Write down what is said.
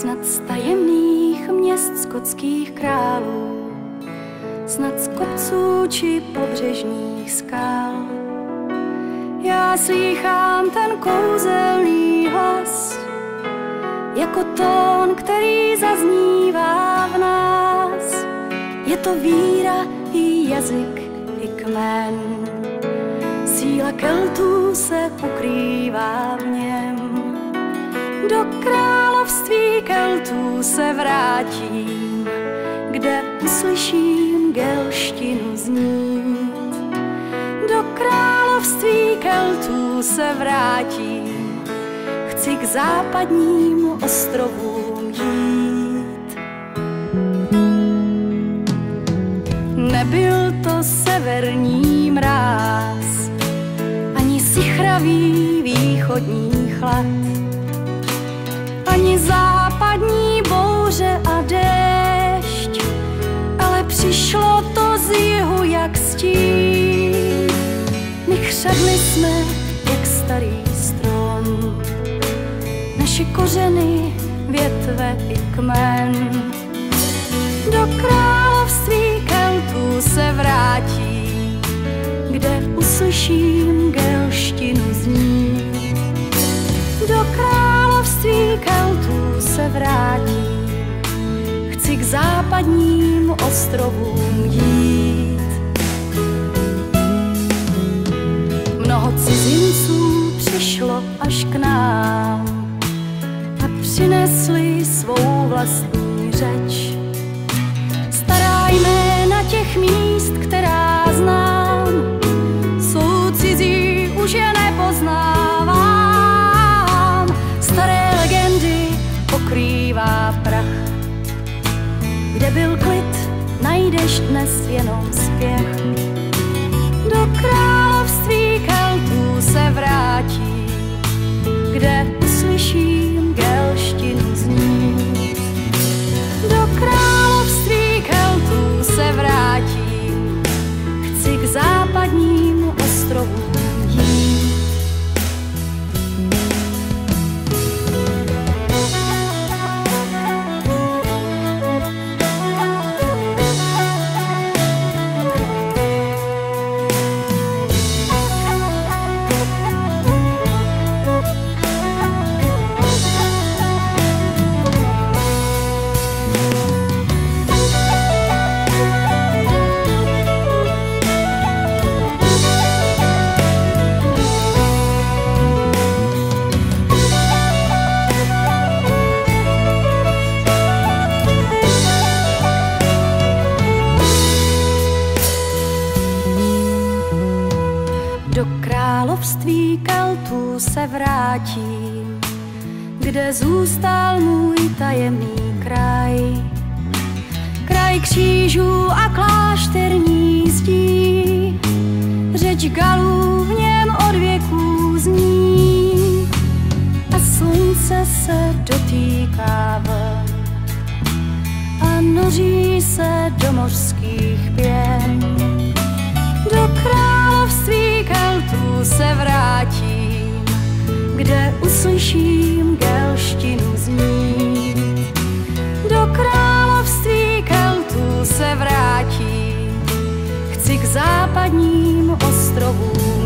snad z tajemných měst skotských králů, snad z kopců či pobřežních skal. Já slýchám ten kouzelný hlas, jako tón, který zaznívá v nás. Je to víra i jazyk, i kmen, síla Keltů se ukrývá v něm. Do království Keltů se vrátím, kde uslyším gelštinu znít. Do království Keltů se vrátím, chci k západním ostrovům jít. Nebyl to severní mráz, ani sichravý východní chlad, ani západní bouře a déšť, ale přišlo to z jihu jak stín. My chřadli jsme jak starý strom, naše kořeny, větve i kmen. Do království Keltů se vrátím, kde uslyším gelštinu znít. Do království Keltů se vrátím, chci k západním ostrovům jít. Mnoho cizinců přišlo až k nám a přinesli svou vlastní řeč. Stará jména těch míst, která znám, jsou cizí, už je nepoznávám. Staré legendy pokrývá prach, kde byl klid, najdeš dnes jenom spěch. Do království Keltů se vrátím, kde uslyším gelštinu znít. Do království Keltů se vrátím, chci k západním ostrovům jít. Do království Keltů se vrátím, kde zůstal můj tajemný kraj. Kraj křížů a klášterní zdí, řeč Galů v něm od věků zní. A slunce se dotýká vln a noří se do mořských pěn. Do království Keltů se vrátím, kde uslyším gelštinu znít. Do království Keltů se vrátím, chci k západním ostrovům